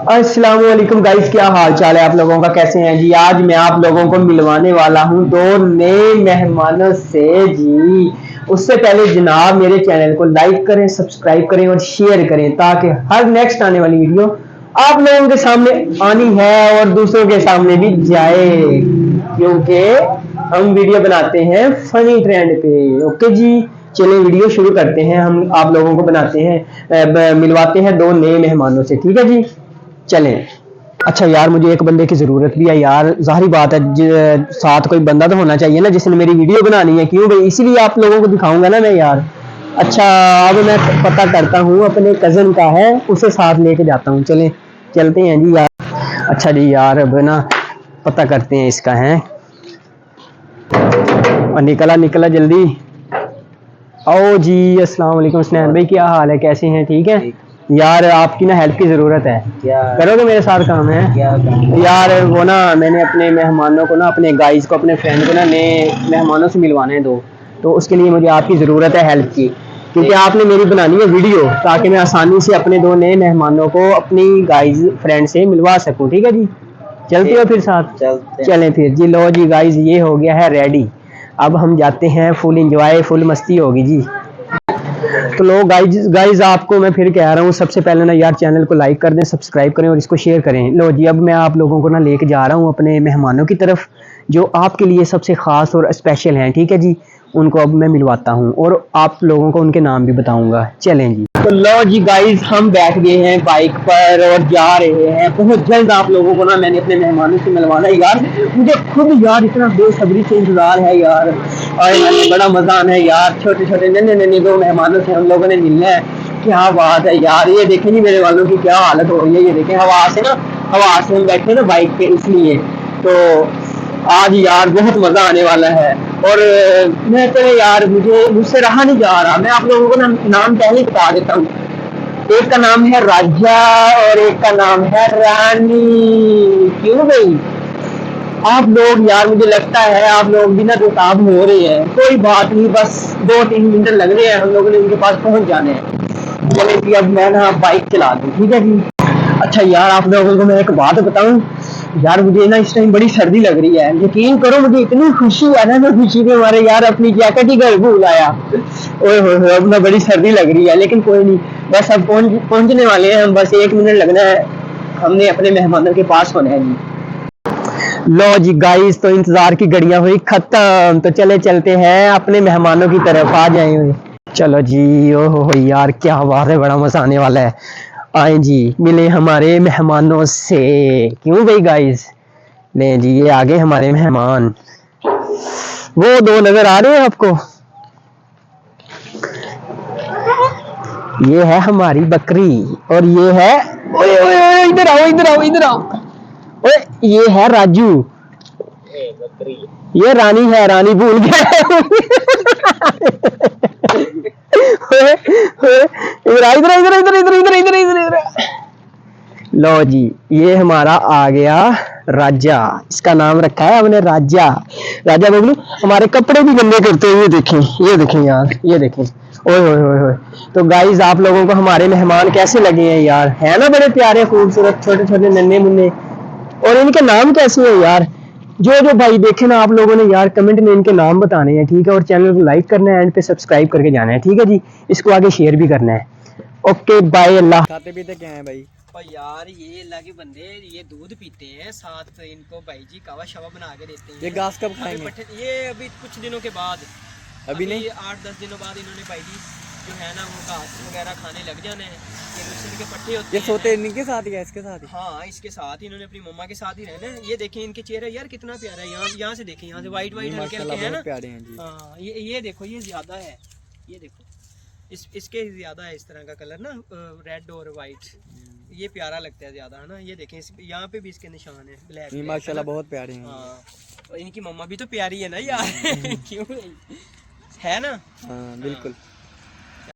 अस्सलाम वालेकुम गाइस, क्या हाल चाल है आप लोगों का, कैसे हैं जी। आज मैं आप लोगों को मिलवाने वाला हूं दो नए मेहमानों से जी। उससे पहले जनाब मेरे चैनल को लाइक करें, सब्सक्राइब करें और शेयर करें ताकि हर नेक्स्ट आने वाली वीडियो आप लोगों के सामने आनी है और दूसरों के सामने भी जाए, क्योंकि हम वीडियो बनाते हैं फनी ट्रेंड पे। ओके जी, चलिए वीडियो शुरू करते हैं। हम आप लोगों को बनाते हैं मिलवाते हैं दो नए मेहमानों से, ठीक है जी, चलें। अच्छा यार, मुझे एक बंदे की जरूरत भी है यार, जाहिर बात है साथ कोई बंदा तो होना चाहिए ना जिसने मेरी वीडियो बनानी है। क्यों भाई, इसीलिए आप लोगों को दिखाऊंगा ना मैं यार। अच्छा, अब मैं पता करता हूँ, अपने कजन का है, उसे साथ लेके जाता हूँ। चलें, चलते हैं जी यार। अच्छा जी यार, अब ना पता करते हैं इसका है। और निकला निकला जल्दी आओ जी। अस्सलाम वालेकुम स्नैन भाई, क्या हाल है, कैसे हैं, ठीक है यार। आपकी ना हेल्प की ज़रूरत है, क्या करोगे मेरे साथ काम है? क्या काम? यार वो ना मैंने अपने मेहमानों को ना, अपने गाइस को, अपने फ्रेंड को ना नए मेहमानों से मिलवाने हैं दो, तो उसके लिए मुझे आपकी ज़रूरत है हेल्प की, क्योंकि आपने मेरी बनानी है वीडियो ताकि मैं आसानी से अपने दो नए मेहमानों को अपनी गाइस फ्रेंड से मिलवा सकूँ। ठीक है जी, चलते हो फिर साथ? चलें फिर जी। लो जी गाइस, ये हो गया है रेडी। अब हम जाते हैं, फुल इंजॉय, फुल मस्ती होगी जी। तो लो गाइज गाइज आपको मैं फिर कह रहा हूँ, सबसे पहले ना यार चैनल को लाइक कर दें, सब्सक्राइब करें और इसको शेयर करें। लो जी, अब मैं आप लोगों को ना लेके जा रहा हूँ अपने मेहमानों की तरफ, जो आपके लिए सबसे ख़ास और स्पेशल हैं। ठीक है जी, उनको अब मैं मिलवाता हूँ और आप लोगों को उनके नाम भी बताऊंगा। चलें जी। तो लो जी गाइज, हम बैठ गए हैं बाइक पर और जा रहे हैं। बहुत जल्द आप लोगों को ना मैंने अपने मेहमानों से मिलवाना है यार। मुझे खुद यार इतना बेसब्री से इंतजार है यार, और बड़ा मजा आना है यार। छोटे छोटे नन्हे नन्हे दो मेहमानों से हम लोगों ने मिलना है। क्या बात है यार, ये देखें जी मेरे वालों की क्या हालत हो रही है। ये देखें, हवा से हम बैठे ना बाइक पे, इसलिए तो आज यार बहुत मजा आने वाला है। और मैं तो यार मुझसे रहा नहीं जा रहा। मैं आप लोगों को नाम पहले ही बता देता हूँ। एक का नाम है राजा और एक का नाम है रानी। क्यों भाई, आप लोग यार, मुझे लगता है आप लोग बिना बेताब हो रहे हैं। कोई बात नहीं, बस 2-3 मिनट लग रहे हैं, हम लोगों ने उनके पास पहुंच जाने हैं। चले कि अब मैं ना बाइक चला दूं, ठीक है जी। अच्छा यार, आप लोगों को मैं एक बात बताऊं यार, मुझे ना इस टाइम बड़ी सर्दी लग रही है। यकीन करो, मुझे इतनी खुशी है ना, मैं खुशी के मारे यार अपनी जैकेट ही घर भूल आया। ओए होए, अब ना बड़ी सर्दी लग रही है, लेकिन कोई नहीं, बस अब पहुंचने वाले हैं हम। बस 1 मिनट लगना है, हमने अपने मेहमानों के पास होना है जी। लो जी गाइस, तो इंतजार की घड़ियां हुई खत्म, तो चले चलते हैं अपने मेहमानों की तरफ। आ जाए हुए, चलो जी। ओहो यार, क्या बात है, बड़ा मजा आने वाला है। आए जी, मिले हमारे मेहमानों से। क्यों भाई गाइस, ले जी, ये आगे हमारे मेहमान। वो दो नजर आ रहे हैं आपको, ये है हमारी बकरी और ये है, ओए ओए ओए, इधर आओ इधर आओ इधर आओ। ओए, ये है राजू, ये रानी है, रानी भूल गया। इधर इधर इधर इधर इधर इधर इधर इधर इधर। लो जी, ये हमारा आ गया राजा, इसका नाम रखा है हमने राजा। राजा बबलू हमारे कपड़े भी गंदे करते हैं, ये देखें यार, ये देखें। ओए ओए ओए ओए। तो गाइज, आप लोगों को हमारे मेहमान कैसे लगे हैं यार? है ना बड़े प्यारे, खूबसूरत, छोटे छोटे, नन्हे मुन्ने, और इनके नाम कैसे हैं यार? जो जो भाई देखे ना, आप लोगों ने यार कमेंट में इनके नाम बताने हैं, ठीक है, और चैनल को लाइक करना है, एंड पे सब्सक्राइब करके जाना है, ठीक है जी। इसको आगे शेयर भी करना है। ओके बाय, अल्लाह। खाते पीते क्या है भाई? और यार ये अल्लाह के बंदे, ये दूध पीते हैं, साथ इनको भाई जी कावा शवा बना के देते हैं। ये घास कब खाएंगे? ये अभी कुछ दिनों के बाद, अभी नहीं, 8-10 दिनों बाद इन्होंने भाई जी जो है ना वो घास वगैरह खाने लग जाने हैं। ये के पट्टे होते हैं। ये सोते इनके साथ ही है, इसके साथ ही? हाँ, इसके साथ ही, इन्होंने अपनी मम्मा के साथ ही रहना है। ये देखें इनके चेहरे यार कितना प्यारा है। यहाँ से देखें, यहाँ से वाइट वाइट हल्के हल्के हैं ना, प्यारे हैं जी। हाँ, ये देखो, ये ज्यादा है, ये देखो, इसके ज्यादा है इस तरह का कलर ना, रेड और वाइट, ये प्यारा लगता है ज्यादा, है ना। ये देखें, यहाँ पे भी इसके निशान है ब्लैक। माशाल्लाह बहुत प्यारे हैं। हाँ, और इनकी मम्मा भी तो प्यारी है ना यार। क्यों है ना? हाँ बिल्कुल।